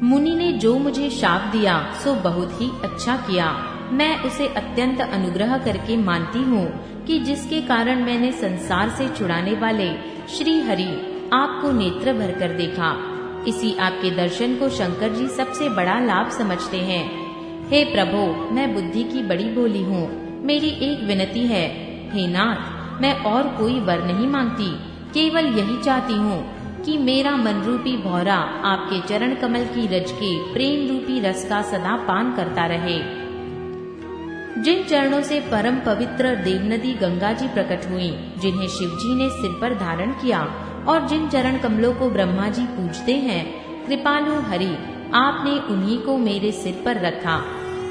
मुनि ने जो मुझे शाप दिया सो बहुत ही अच्छा किया। मैं उसे अत्यंत अनुग्रह करके मानती हूँ कि जिसके कारण मैंने संसार से छुड़ाने वाले श्री हरि आपको नेत्र भर कर देखा। इसी आपके दर्शन को शंकर जी सबसे बड़ा लाभ समझते हैं। हे प्रभो, मैं बुद्धि की बड़ी भोली हूँ। मेरी एक विनती है, हे नाथ, मैं और कोई वर नहीं मांगती, केवल यही चाहती हूँ कि मेरा मन रूपी भौरा आपके चरण कमल की रज के प्रेम रूपी रस का सदा पान करता रहे। जिन चरणों से परम पवित्र देवनदी गंगा जी प्रकट हुई, जिन्हें शिव जी ने सिर पर धारण किया और जिन चरण कमलों को ब्रह्मा जी पूजते हैं, कृपालु हरि आपने उन्हीं को मेरे सिर पर रखा।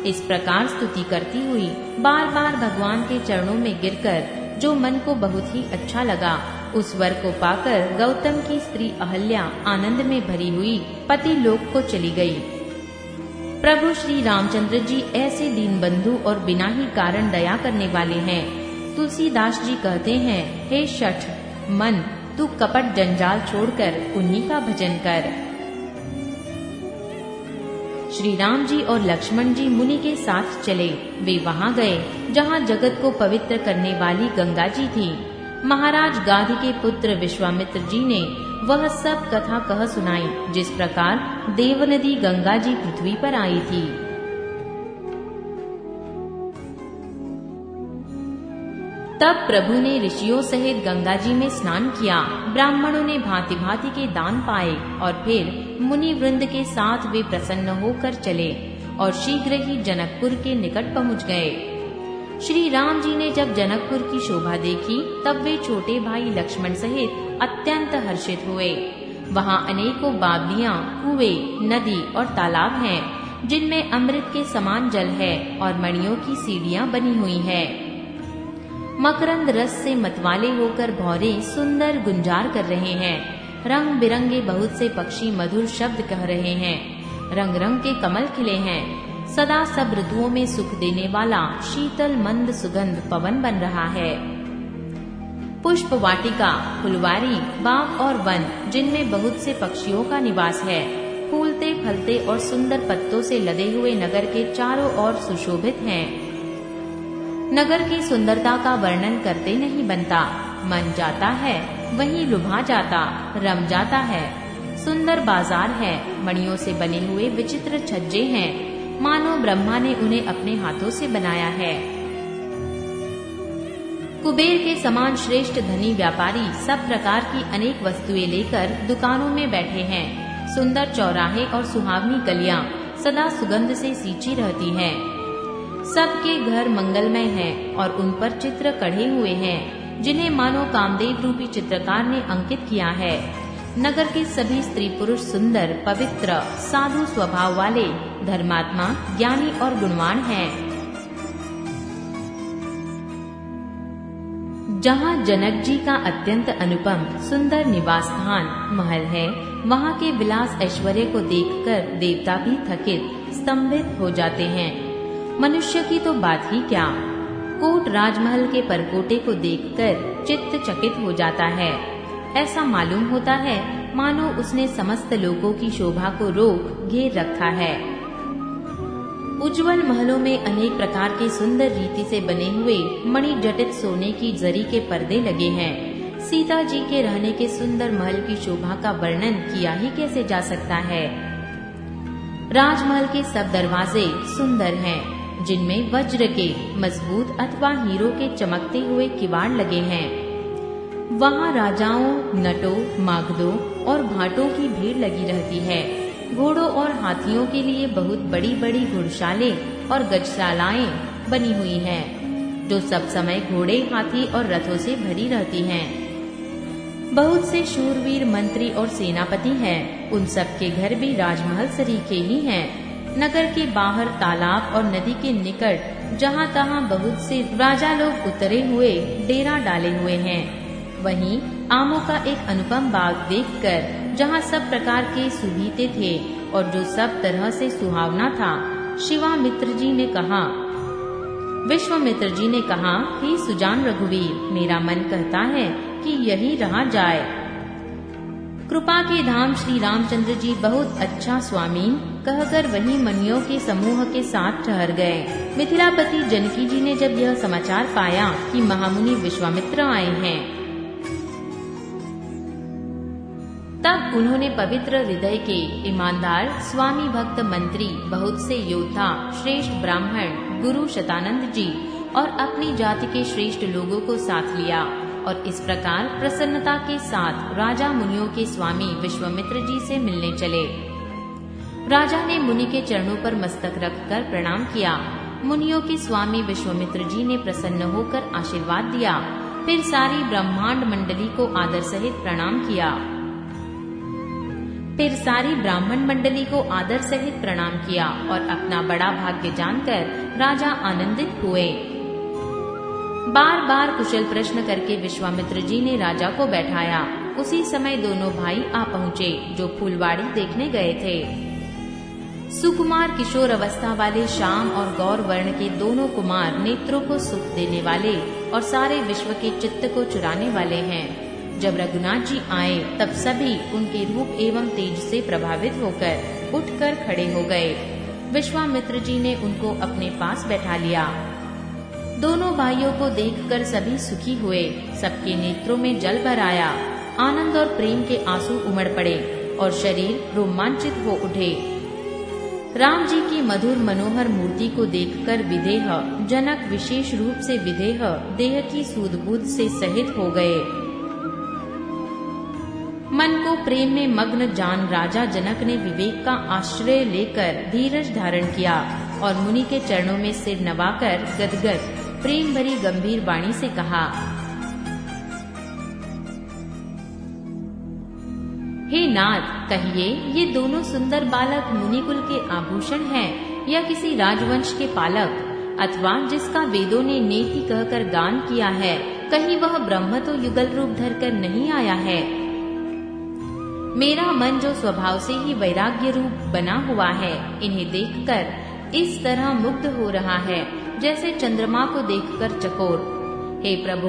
इस प्रकार स्तुति करती हुई बार बार भगवान के चरणों में गिरकर जो मन को बहुत ही अच्छा लगा, उस वर को पाकर गौतम की स्त्री अहल्या आनंद में भरी हुई पति लोक को चली गई। प्रभु श्री रामचंद्र जी ऐसे दीन बंधु और बिना ही कारण दया करने वाले हैं। तुलसीदास जी कहते हैं, हे शठ मन, तू कपट जंजाल छोड़कर उन्हीं का भजन कर। श्री राम जी और लक्ष्मण जी मुनि के साथ चले। वे वहां गए जहां जगत को पवित्र करने वाली गंगा जी थी। महाराज गाधी के पुत्र विश्वामित्र जी ने वह सब कथा कह सुनाई, जिस प्रकार देवनदी गंगा जी पृथ्वी पर आई थी। तब प्रभु ने ऋषियों सहित गंगा जी में स्नान किया। ब्राह्मणों ने भांति भांति के दान पाए और फिर मुनि वृंद के साथ वे प्रसन्न होकर चले और शीघ्र ही जनकपुर के निकट पहुंच गए। श्री राम जी ने जब जनकपुर की शोभा देखी, तब वे छोटे भाई लक्ष्मण सहित अत्यंत हर्षित हुए। वहां अनेकों बावलियां, कुएं, नदी और तालाब हैं, जिनमें अमृत के समान जल है और मणियों की सीढ़ियां बनी हुई है। मकरंद रस से मतवाले होकर भौरे सुंदर गुंजार कर रहे हैं। रंग बिरंगे बहुत से पक्षी मधुर शब्द कह रहे हैं। रंग रंग के कमल खिले हैं। सदा सब ऋतुओं में सुख देने वाला शीतल मंद सुगंध पवन बन रहा है। पुष्प वाटिका, फुलवारी, बाग और वन, जिनमें बहुत से पक्षियों का निवास है, फूलते फलते और सुंदर पत्तों से लदे हुए नगर के चारों ओर सुशोभित हैं। नगर की सुंदरता का वर्णन करते नहीं बनता। मन जाता है, वहीं लुभा जाता, रम जाता है। सुंदर बाजार है, मणियों से बने हुए विचित्र छज्जे हैं, मानो ब्रह्मा ने उन्हें अपने हाथों से बनाया है। कुबेर के समान श्रेष्ठ धनी व्यापारी सब प्रकार की अनेक वस्तुएं लेकर दुकानों में बैठे हैं। सुंदर चौराहे और सुहावनी गलियां सदा सुगंध से सींची रहती हैं। सबके घर मंगलमय हैं और उन पर चित्र कढ़े हुए हैं, जिन्हें मानो कामदेव रूपी चित्रकार ने अंकित किया है। नगर के सभी स्त्री पुरुष सुंदर, पवित्र, साधु स्वभाव वाले, धर्मात्मा, ज्ञानी और गुणवान हैं। जहाँ जनक जी का अत्यंत अनुपम सुंदर निवास स्थान महल है, वहाँ के विलास ऐश्वर्य को देखकर देवता भी थकित, स्तंभित हो जाते हैं। मनुष्य की तो बात ही क्या, कोट राजमहल के परकोटे को देखकर चित्त चकित हो जाता है। ऐसा मालूम होता है मानो उसने समस्त लोगों की शोभा को रोक घेर रखा है। उज्जवल महलों में अनेक प्रकार के सुंदर रीति से बने हुए मणि जटित सोने की जरी के पर्दे लगे हैं। सीता जी के रहने के सुंदर महल की शोभा का वर्णन किया ही कैसे जा सकता है। राजमहल के सब दरवाजे सुंदर हैं, जिनमें वज्र के मजबूत अथवा हीरो के चमकते हुए किवाड़ लगे हैं। वहाँ राजाओं, नटों, मागधों और भाटों की भीड़ लगी रहती है। घोड़ों और हाथियों के लिए बहुत बड़ी बड़ी घुड़शालें और गजशालाएं बनी हुई हैं, जो सब समय घोड़े, हाथी और रथों से भरी रहती हैं। बहुत से शूरवीर मंत्री और सेनापति हैं। उन सब के घर भी राजमहल सरीखे ही हैं। नगर के बाहर तालाब और नदी के निकट जहाँ तहाँ बहुत से राजा लोग उतरे हुए डेरा डाले हुए हैं। वहीं आमों का एक अनुपम बाग देखकर, जहाँ सब प्रकार के सुभीते थे और जो सब तरह से सुहावना था, विश्वामित्र जी ने कहा, हे सुजान रघुवीर, मेरा मन कहता है कि यही रहा जाए। कृपा के धाम श्री रामचंद्र जी बहुत अच्छा स्वामी कहकर वहीं मुनियों के समूह के साथ ठहर गए। मिथिलापति जनकी जी ने जब यह समाचार पाया कि महामुनि विश्वामित्र आए हैं, तब उन्होंने पवित्र हृदय के ईमानदार स्वामी भक्त मंत्री, बहुत से योद्धा, श्रेष्ठ ब्राह्मण, गुरु शतानंद जी और अपनी जाति के श्रेष्ठ लोगों को साथ लिया और इस प्रकार प्रसन्नता के साथ राजा मुनियों के स्वामी विश्वामित्र जी से मिलने चले। राजा ने मुनि के चरणों पर मस्तक रखकर प्रणाम किया। मुनियों के स्वामी विश्वामित्र जी ने प्रसन्न होकर आशीर्वाद दिया। फिर सारी ब्रह्मांड मंडली को आदर सहित प्रणाम किया। फिर सारी ब्राह्मण मंडली को आदर सहित प्रणाम किया और अपना बड़ा भाग्य जानकर राजा आनंदित हुए। बार बार कुशल प्रश्न करके विश्वामित्र जी ने राजा को बैठाया। उसी समय दोनों भाई आ पहुँचे जो फूलवाड़ी देखने गए थे। सुकुमार किशोर अवस्था वाले श्याम और गौर वर्ण के दोनों कुमार नेत्रों को सुख देने वाले और सारे विश्व के चित्त को चुराने वाले हैं। जब रघुनाथ जी आए तब सभी उनके रूप एवं तेज से प्रभावित होकर उठकर खड़े हो गए। विश्वामित्र जी ने उनको अपने पास बैठा लिया। दोनों भाइयों को देखकर सभी सुखी हुए। सबके नेत्रों में जल भर आया। आनंद और प्रेम के आंसू उमड़ पड़े और शरीर रोमांचित हो उठे। राम जी की मधुर मनोहर मूर्ति को देखकर विदेह जनक विशेष रूप से विदेह देह की सूध बूध से सहित हो गए। मन को प्रेम में मग्न जान राजा जनक ने विवेक का आश्रय लेकर धीरज धारण किया और मुनि के चरणों में सिर नवाकर गदगद प्रेम भरी गंभीर वाणी से कहा, हे नाथ, कहिए ये दोनों सुंदर बालक मुनिकुल के आभूषण हैं या किसी राजवंश के पालक, अथवा जिसका वेदों ने नेति कहकर गान किया है, कहीं वह ब्रह्म तो युगल रूप धरकर नहीं आया है। मेरा मन जो स्वभाव से ही वैराग्य रूप बना हुआ है, इन्हें देखकर इस तरह मुग्ध हो रहा है जैसे चंद्रमा को देखकर चकोर। हे प्रभु,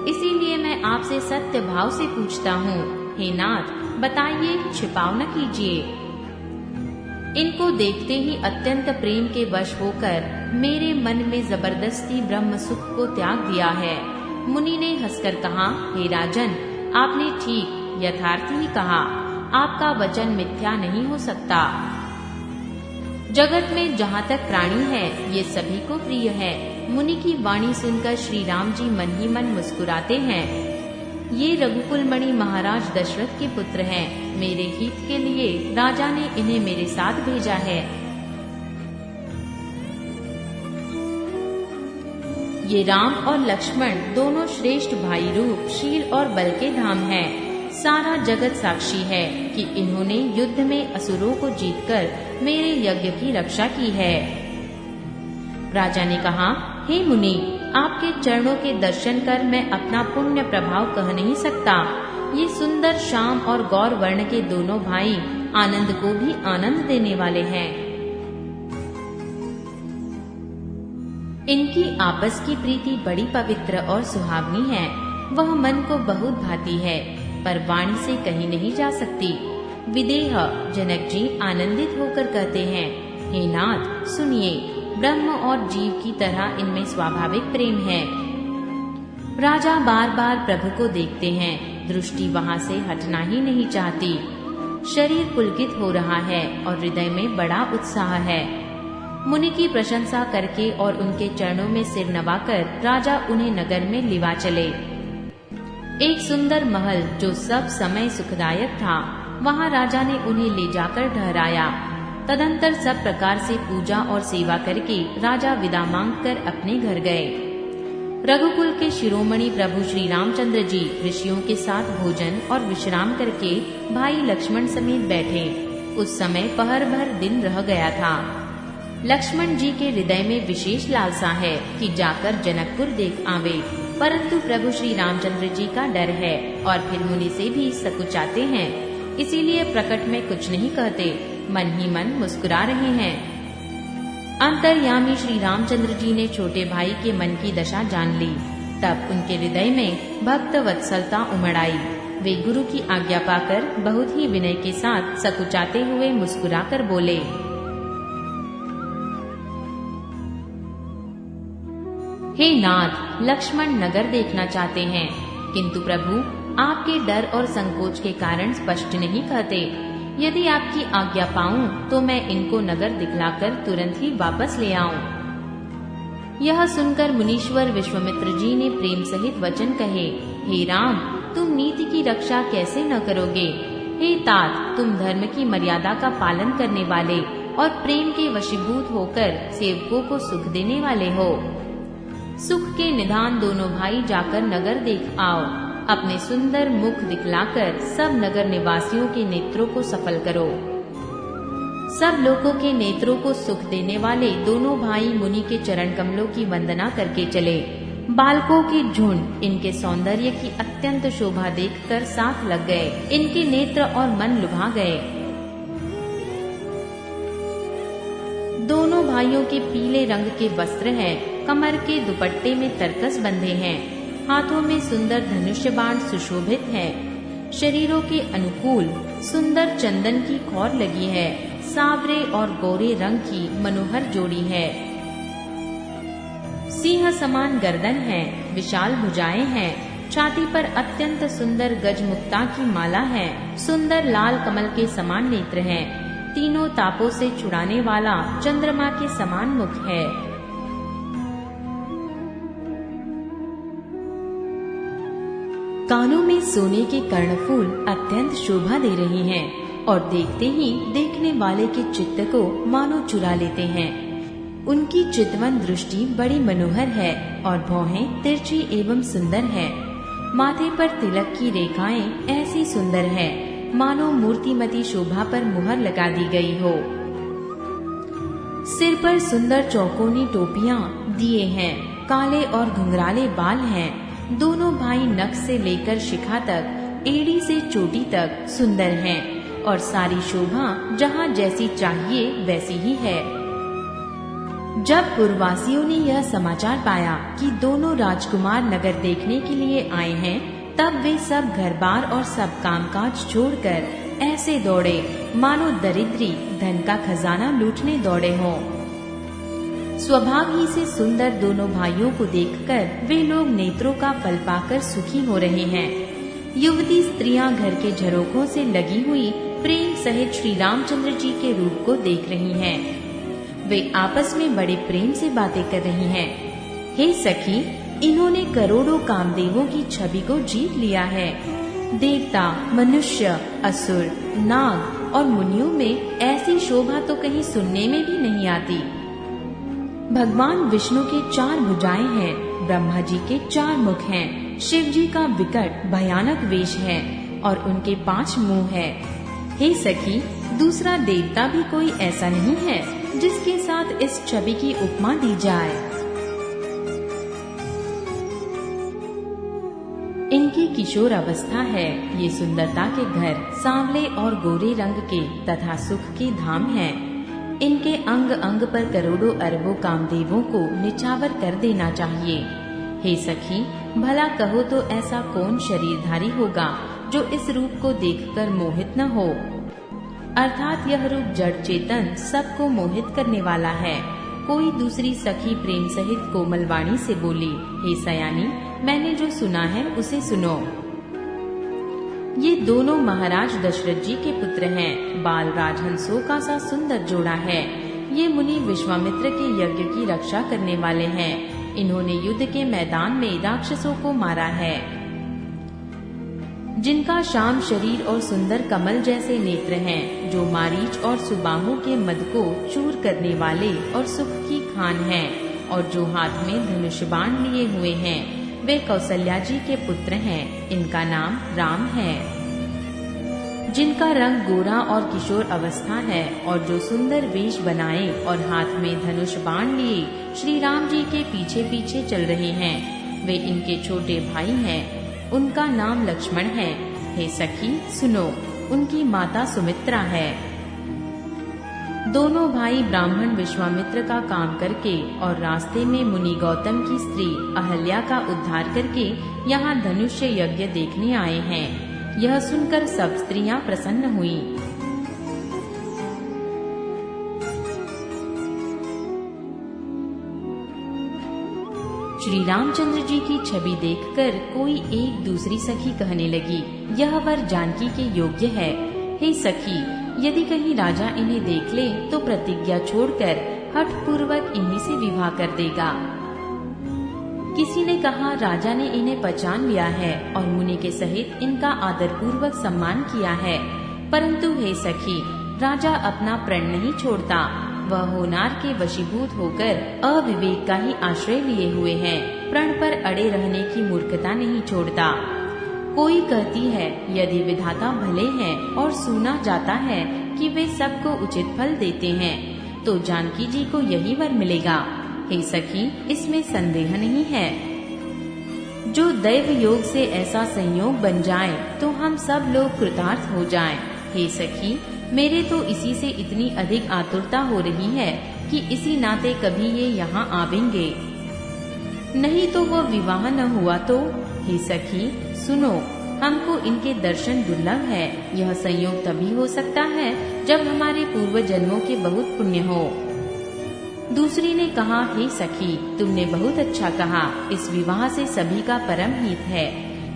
इसीलिए मैं आपसे सत्य भाव से पूछता हूँ। हे नाथ, बताइए, छिपाव न कीजिए। इनको देखते ही अत्यंत प्रेम के वश होकर मेरे मन में जबरदस्ती ब्रह्म सुख को त्याग दिया है। मुनि ने हंसकर कहा, हे राजन, आपने ठीक यथार्थ ही कहा। आपका वचन मिथ्या नहीं हो सकता। जगत में जहाँ तक प्राणी है, ये सभी को प्रिय है। मुनि की वाणी सुनकर श्री राम जी मन ही मन मुस्कुराते हैं। ये रघुकुल मणि महाराज दशरथ के पुत्र हैं। मेरे हित के लिए राजा ने इन्हें मेरे साथ भेजा है। ये राम और लक्ष्मण दोनों श्रेष्ठ भाई रूप शील और बल के धाम हैं। सारा जगत साक्षी है कि इन्होंने युद्ध में असुरों को जीतकर मेरे यज्ञ की रक्षा की है। राजा ने कहा, हे मुनि, आपके चरणों के दर्शन कर मैं अपना पुण्य प्रभाव कह नहीं सकता। ये सुंदर श्याम और गौर वर्ण के दोनों भाई आनंद को भी आनंद देने वाले हैं। इनकी आपस की प्रीति बड़ी पवित्र और सुहावनी है। वह मन को बहुत भाती है, पर वाणी से कही नहीं जा सकती। विदेह जनक जी आनंदित होकर कहते हैं, हे नाथ, सुनिए, ब्रह्म और जीव की तरह इनमें स्वाभाविक प्रेम है। राजा बार बार प्रभु को देखते हैं, दृष्टि वहाँ से हटना ही नहीं चाहती। शरीर पुलकित हो रहा है और हृदय में बड़ा उत्साह है। मुनि की प्रशंसा करके और उनके चरणों में सिर नवाकर राजा उन्हें नगर में लिवा चले। एक सुंदर महल जो सब समय सुखदायक था, वहाँ राजा ने उन्हें ले जाकर ठहराया। तदंतर सब प्रकार से पूजा और सेवा करके राजा विदा मांगकर अपने घर गए। रघुकुल के शिरोमणि प्रभु श्री रामचंद्र जी ऋषियों के साथ भोजन और विश्राम करके भाई लक्ष्मण समेत बैठे। उस समय पहर भर दिन रह गया था। लक्ष्मण जी के हृदय में विशेष लालसा है कि जाकर जनकपुर देख आवे, परंतु प्रभु श्री रामचंद्र जी का डर है और फिर मुनि से भी सकुचाते हैं, इसीलिए प्रकट में कुछ नहीं कहते, मन ही मन मुस्कुरा रहे हैं। अंतर्यामी श्री रामचंद्र जी ने छोटे भाई के मन की दशा जान ली। तब उनके हृदय में भक्त वत्सलता उमड़ आई। वे गुरु की आज्ञा पाकर बहुत ही विनय के साथ सकुचाते हुए मुस्कुराकर बोले, हे नाथ, लक्ष्मण नगर देखना चाहते हैं, किंतु प्रभु आपके डर और संकोच के कारण स्पष्ट नहीं कहते। यदि आपकी आज्ञा पाऊं तो मैं इनको नगर दिखलाकर तुरंत ही वापस ले आऊं। यह सुनकर मुनीश्वर विश्वामित्र जी ने प्रेम सहित वचन कहे, हे राम, तुम नीति की रक्षा कैसे न करोगे? हे तात, तुम धर्म की मर्यादा का पालन करने वाले और प्रेम के वशीभूत होकर सेवकों को सुख देने वाले हो। सुख के निधान दोनों भाई जाकर नगर देख आओ। अपने सुंदर मुख दिखलाकर सब नगर निवासियों के नेत्रों को सफल करो। सब लोगों के नेत्रों को सुख देने वाले दोनों भाई मुनि के चरण कमलों की वंदना करके चले। बालकों के झुंड इनके सौंदर्य की अत्यंत शोभा देखकर साथ लग गए। इनके नेत्र और मन लुभा गए। दोनों भाइयों के पीले रंग के वस्त्र हैं, कमर के दुपट्टे में तरकस बंधे हैं, हाथों में सुंदर धनुष्य बाण सुशोभित है, शरीरों के अनुकूल सुंदर चंदन की खौर लगी है, सांवरे और गोरे रंग की मनोहर जोड़ी है। सिंह समान गर्दन है, विशाल भुजाएं हैं, छाती पर अत्यंत सुंदर गजमुक्ता की माला है, सुंदर लाल कमल के समान नेत्र हैं, तीनों तापों से छुड़ाने वाला चंद्रमा के समान मुख है। कानों में सोने के कर्णफूल अत्यंत शोभा दे रहे हैं और देखते ही देखने वाले के चित्त को मानो चुरा लेते हैं। उनकी चितवन दृष्टि बड़ी मनोहर है और भौहें तिरछी एवं सुंदर है। माथे पर तिलक की रेखाएं ऐसी सुंदर है मानो मूर्तिमती शोभा पर मुहर लगा दी गई हो। सिर पर सुंदर चौकोनी टोपियां दिए हैं, काले और घुंघराले बाल हैं। दोनों भाई नख से लेकर शिखा तक, एड़ी से चोटी तक सुंदर हैं और सारी शोभा जहाँ जैसी चाहिए वैसी ही है। जब पुरवासियों ने यह समाचार पाया कि दोनों राजकुमार नगर देखने के लिए आए हैं, तब वे सब घर-बार और सब कामकाज छोड़कर ऐसे दौड़े मानो दरिद्री धन का खजाना लूटने दौड़े हों। स्वभाव ही से सुंदर दोनों भाइयों को देखकर वे लोग नेत्रों का फल पाकर सुखी हो रहे हैं। युवती स्त्रियां घर के झरोखों से लगी हुई प्रेम सहित श्री रामचंद्र जी के रूप को देख रही हैं। वे आपस में बड़े प्रेम से बातें कर रही हैं। हे सखी, इन्होंने करोड़ों कामदेवों की छवि को जीत लिया है। देवता, मनुष्य, असुर, नाग और मुनियों में ऐसी शोभा तो कहीं सुनने में भी नहीं आती। भगवान विष्णु के 4 भुजाएं हैं, ब्रह्मा जी के 4 मुख हैं, शिव जी का विकट भयानक वेश है और उनके 5 मुंह है। हे सखी, दूसरा देवता भी कोई ऐसा नहीं है जिसके साथ इस छवि की उपमा दी जाए। इनकी किशोर अवस्था है। ये सुंदरता के घर सांवले और गोरे रंग के तथा सुख के धाम हैं। इनके अंग अंग पर करोड़ों अरबों कामदेवों को निछावर कर देना चाहिए। हे सखी, भला कहो तो ऐसा कौन शरीरधारी होगा जो इस रूप को देखकर मोहित न हो। अर्थात यह रूप जड़ चेतन सबको मोहित करने वाला है। कोई दूसरी सखी प्रेम सहित कोमल वाणी से बोली, हे सयानी, मैंने जो सुना है उसे सुनो। ये दोनों महाराज दशरथ जी के पुत्र हैं। बाल राजहंसों का सा सुंदर जोड़ा है। ये मुनि विश्वामित्र के यज्ञ की रक्षा करने वाले हैं। इन्होंने युद्ध के मैदान में राक्षसों को मारा है। जिनका श्याम शरीर और सुंदर कमल जैसे नेत्र हैं, जो मारीच और सुबाहु के मद को चूर करने वाले और सुख की खान हैं, और जो हाथ में धनुष बाण लिए हुए हैं, वे कौसल्या जी के पुत्र हैं। इनका नाम राम है। जिनका रंग गोरा और किशोर अवस्था है और जो सुंदर वेश बनाए और हाथ में धनुष बाण लिए श्री राम जी के पीछे पीछे चल रहे हैं, वे इनके छोटे भाई हैं। उनका नाम लक्ष्मण है। हे सखी, सुनो, उनकी माता सुमित्रा है। दोनों भाई ब्राह्मण विश्वामित्र का काम करके और रास्ते में मुनि गौतम की स्त्री अहल्या का उद्धार करके यहाँ धनुष्य यज्ञ देखने आए हैं। यह सुनकर सब स्त्रियां प्रसन्न हुईं। श्री रामचंद्र जी की छवि देखकर कोई एक दूसरी सखी कहने लगी, यह वर जानकी के योग्य है। हे सखी, यदि कहीं राजा इन्हें देख ले तो प्रतिज्ञा छोड़कर हठ पूर्वक इन्हीं से विवाह कर देगा। किसी ने कहा, राजा ने इन्हें पहचान लिया है और मुनि के सहित इनका आदर पूर्वक सम्मान किया है, परंतु हे सखी, राजा अपना प्रण नहीं छोड़ता। वह होनार के वशीभूत होकर अविवेक का ही आश्रय लिए हुए हैं, प्रण पर अड़े रहने की मूर्खता नहीं छोड़ता। कोई कहती है, यदि विधाता भले हैं और सुना जाता है कि वे सबको उचित फल देते हैं, तो जानकी जी को यही वर मिलेगा। हे सखी, इसमें संदेह नहीं है। जो दैव योग से ऐसा संयोग बन जाए तो हम सब लोग कृतार्थ हो जाएं। हे सखी, मेरे तो इसी से इतनी अधिक आतुरता हो रही है कि इसी नाते कभी ये यहाँ आवेंगे, नहीं तो वह विवाह न हुआ तो। हे सखी सुनो, हमको इनके दर्शन दुर्लभ है। यह संयोग तभी हो सकता है जब हमारे पूर्व जन्मों के बहुत पुण्य हो। दूसरी ने कहा, हे सखी, तुमने बहुत अच्छा कहा, इस विवाह से सभी का परम हित है।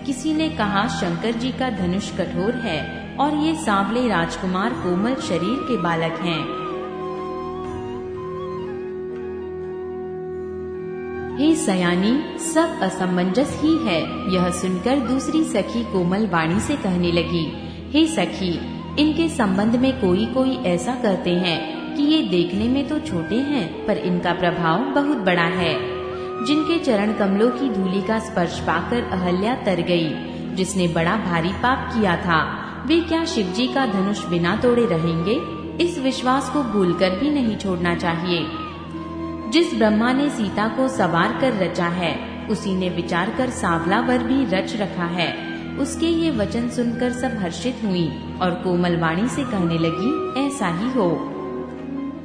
किसी ने कहा, शंकर जी का धनुष कठोर है और ये सांवले राजकुमार कोमल शरीर के बालक हैं। हे सयानी, सब असमंजस ही है। यह सुनकर दूसरी सखी कोमल वाणी से कहने लगी, हे सखी, इनके संबंध में कोई कोई ऐसा कहते हैं कि ये देखने में तो छोटे हैं पर इनका प्रभाव बहुत बड़ा है। जिनके चरण कमलों की धूलि का स्पर्श पाकर अहल्या तर गई, जिसने बड़ा भारी पाप किया था, वे क्या शिव जी का धनुष बिना तोड़े रहेंगे? इस विश्वास को भूलकर भी नहीं छोड़ना चाहिए। जिस ब्रह्मा ने सीता को सवार कर रचा है, उसी ने विचार कर सांवला वर भी रच रखा है। उसके ये वचन सुनकर सब हर्षित हुई और कोमल वाणी से कहने लगी, ऐसा ही हो।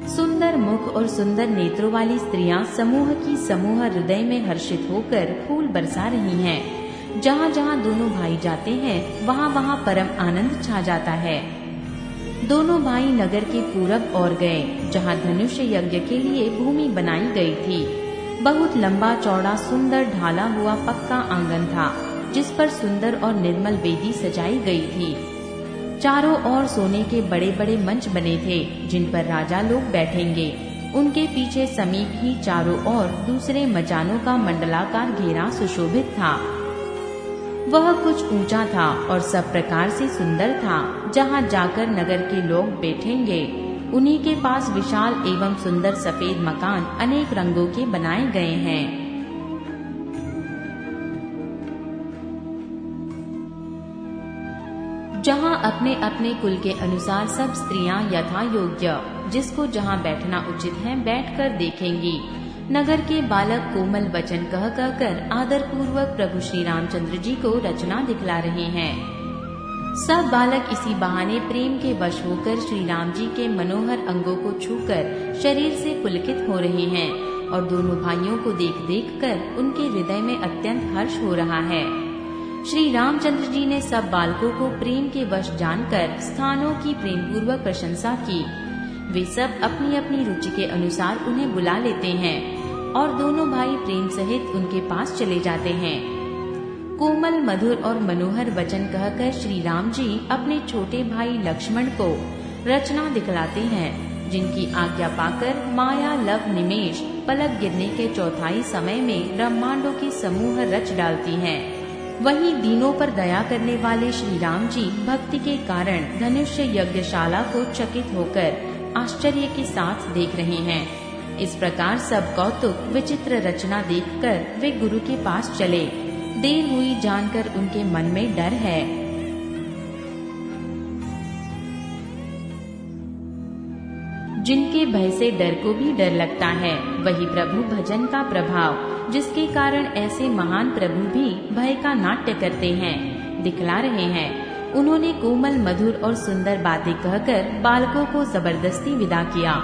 सुंदर मुख और सुंदर नेत्रों वाली स्त्रियां समूह की समूह हृदय में हर्षित होकर फूल बरसा रही हैं। जहाँ जहाँ दोनों भाई जाते हैं वहाँ वहाँ परम आनंद छा जाता है। दोनों भाई नगर के पूरब और गए, जहाँ धनुष यज्ञ के लिए भूमि बनाई गई थी। बहुत लंबा चौड़ा सुंदर ढाला हुआ पक्का आंगन था, जिस पर सुंदर और निर्मल वेदी सजाई गई थी। चारों ओर सोने के बड़े बड़े मंच बने थे, जिन पर राजा लोग बैठेंगे। उनके पीछे समीप ही चारों ओर दूसरे मचानों का मंडलाकार घेरा सुशोभित था। वह कुछ ऊंचा था और सब प्रकार से सुंदर था। जहाँ जाकर नगर के लोग बैठेंगे, उन्हीं के पास विशाल एवं सुंदर सफेद मकान अनेक रंगों के बनाए गए हैं। जहाँ अपने अपने कुल के अनुसार सब स्त्रियां यथा योग्य, जिसको जहाँ बैठना उचित है बैठकर देखेंगी। नगर के बालक कोमल वचन कह कर आदर पूर्वक प्रभु श्री रामचंद्र जी को रचना दिखला रहे हैं। सब बालक इसी बहाने प्रेम के वश होकर श्री राम जी के मनोहर अंगों को छूकर शरीर से पुलकित हो रहे हैं और दोनों भाइयों को देख देख कर उनके हृदय में अत्यंत हर्ष हो रहा है। श्री रामचंद्र जी ने सब बालकों को प्रेम के वश जानकर स्थानों की प्रेम पूर्वक प्रशंसा की। वे सब अपनी अपनी रुचि के अनुसार उन्हें बुला लेते हैं और दोनों भाई प्रेम सहित उनके पास चले जाते हैं। कोमल मधुर और मनोहर वचन कहकर श्री राम जी अपने छोटे भाई लक्ष्मण को रचना दिखलाते हैं, जिनकी आज्ञा पाकर माया लव निमेष पलक गिरने के चौथाई समय में ब्रह्मांडों के समूह रच डालती हैं। वहीं दीनों पर दया करने वाले श्री राम जी भक्ति के कारण धनुष्य यज्ञशाला को चकित होकर आश्चर्य के साथ देख रहे हैं। इस प्रकार सब कौतुक विचित्र रचना देखकर वे गुरु के पास चले। देर हुई जानकर उनके मन में डर है। जिनके भय से डर को भी डर लगता है, वही प्रभु भजन का प्रभाव, जिसके कारण ऐसे महान प्रभु भी भय का नाट्य करते हैं, दिखला रहे हैं। उन्होंने कोमल मधुर और सुंदर बातें कहकर बालकों को जबरदस्ती विदा किया।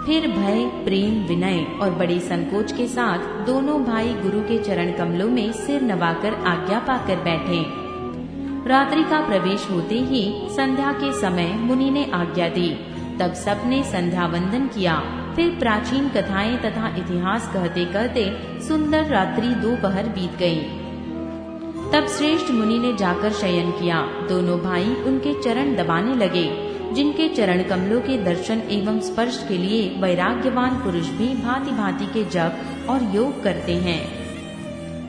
फिर भय, प्रेम, विनय और बड़े संकोच के साथ दोनों भाई गुरु के चरण कमलों में सिर नवाकर आज्ञा पाकर बैठे। रात्रि का प्रवेश होते ही संध्या के समय मुनि ने आज्ञा दी। तब सबने संध्या वंदन किया। फिर प्राचीन कथाएं तथा इतिहास कहते कहते सुंदर रात्रि दोपहर बीत गई। तब श्रेष्ठ मुनि ने जाकर शयन किया। दोनों भाई उनके चरण दबाने लगे, जिनके चरण कमलों के दर्शन एवं स्पर्श के लिए वैराग्यवान पुरुष भी भांति भांति के जप और योग करते हैं।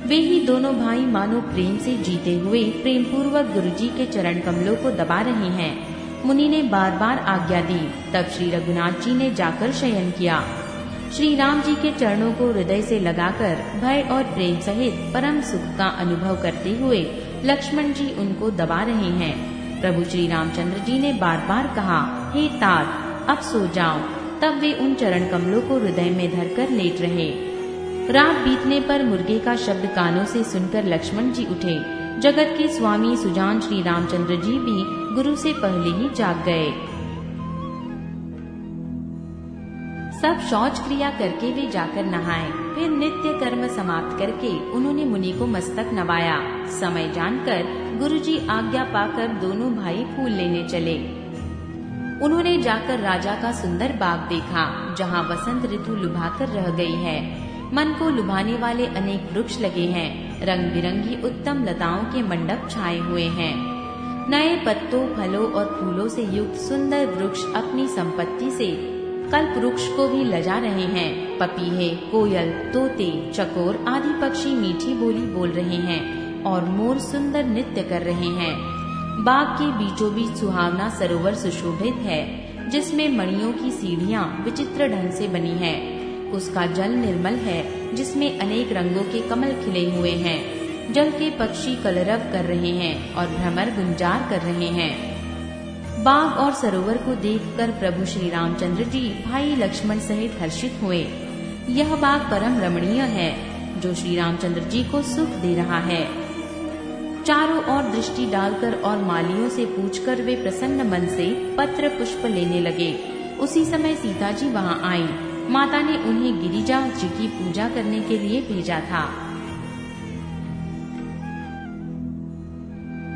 वे ही दोनों भाई मानो प्रेम से जीते हुए प्रेम पूर्वक गुरु जी के चरण कमलों को दबा रहे हैं। मुनि ने बार बार आज्ञा दी। तब श्री रघुनाथ जी ने जाकर शयन किया। श्री राम जी के चरणों को हृदय से लगाकर भय और प्रेम सहित परम सुख का अनुभव करते हुए लक्ष्मण जी उनको दबा रहे हैं। प्रभु श्री रामचंद्र जी ने बार बार कहा, हे तात, अब सो जाओ। तब वे उन चरण कमलों को हृदय में धरकर लेट रहे। रात बीतने पर मुर्गे का शब्द कानों से सुनकर लक्ष्मण जी उठे। जगत के स्वामी सुजान श्री रामचंद्र जी भी गुरु से पहले ही जाग गए। सब शौच क्रिया करके वे जाकर नहाए। फिर नित्य कर्म समाप्त करके उन्होंने मुनि को मस्तक नवाया। समय जानकर गुरु जी आज्ञा पाकर दोनों भाई फूल लेने चले। उन्होंने जाकर राजा का सुंदर बाग देखा, जहाँ वसंत ऋतु लुभाकर रह गई है। मन को लुभाने वाले अनेक वृक्ष लगे हैं। रंग बिरंगी उत्तम लताओं के मंडप छाए हुए हैं। नए पत्तों, फलों और फूलों से युक्त सुंदर वृक्ष अपनी संपत्ति से कल्प वृक्ष को भी लजा रहे हैं। पपीहे, कोयल, तोते, चकोर आदि पक्षी मीठी बोली बोल रहे हैं और मोर सुंदर नृत्य कर रहे हैं। बाग के बीचों बीच सुहावना सरोवर सुशोभित है, जिसमें मणियों की सीढ़ियां विचित्र ढंग से बनी है। उसका जल निर्मल है, जिसमें अनेक रंगों के कमल खिले हुए हैं। जल के पक्षी कलरव कर रहे हैं और भ्रमर गुंजार कर रहे हैं। बाग और सरोवर को देखकर प्रभु श्री रामचंद्र जी भाई लक्ष्मण सहित हर्षित हुए। यह बाग परम रमणीय है, जो श्री रामचंद्र जी को सुख दे रहा है। चारों ओर दृष्टि डालकर और मालियों से पूछकर वे प्रसन्न मन से पत्र पुष्प लेने लगे। उसी समय सीता जी वहाँ आई। माता ने उन्हें गिरिजा जी की पूजा करने के लिए भेजा था।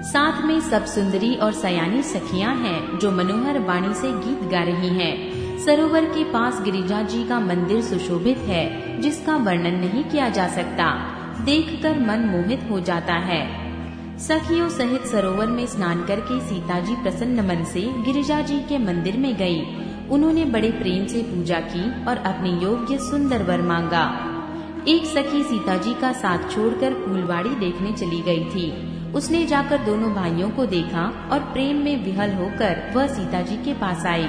साथ में सब सुंदरी और सयानी सखियां हैं, जो मनोहर वाणी से गीत गा रही हैं। सरोवर के पास गिरिजा जी का मंदिर सुशोभित है, जिसका वर्णन नहीं किया जा सकता। देखकर मन मोहित हो जाता है। सखियों सहित सरोवर में स्नान करके सीता जी प्रसन्न मन से गिरिजा जी के मंदिर में गई। उन्होंने बड़े प्रेम से पूजा की और अपने योग्य सुंदर वर मांगा। एक सखी सीता जी का साथ छोड़कर फूलवाड़ी देखने चली गई थी। उसने जाकर दोनों भाइयों को देखा और प्रेम में विहल होकर वह सीता जी के पास आई।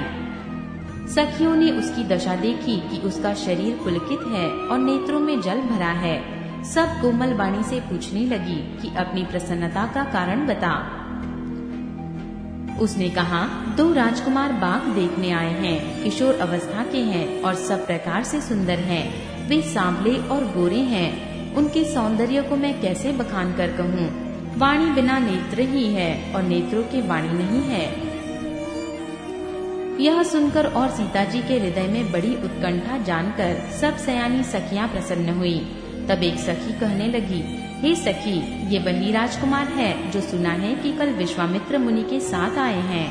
सखियों ने उसकी दशा देखी कि उसका शरीर पुलकित है और नेत्रों में जल भरा है। सब कोमल वाणी से पूछने लगी कि अपनी प्रसन्नता का कारण बता। उसने कहा, 2 राजकुमार बाग देखने आए हैं। किशोर अवस्था के हैं और सब प्रकार से सुंदर हैं। वे सांवले और गोरे हैं। उनके सौंदर्य को मैं कैसे बखान कर कहूँ। वाणी बिना नेत्र ही है और नेत्रों के वाणी नहीं है। यह सुनकर और सीता जी के हृदय में बड़ी उत्कंठा जानकर सब सयानी सखियां प्रसन्न हुई। तब एक सखी कहने लगी, हे सखी, ये वही राजकुमार है जो सुना है कि कल विश्वामित्र मुनि के साथ आए हैं।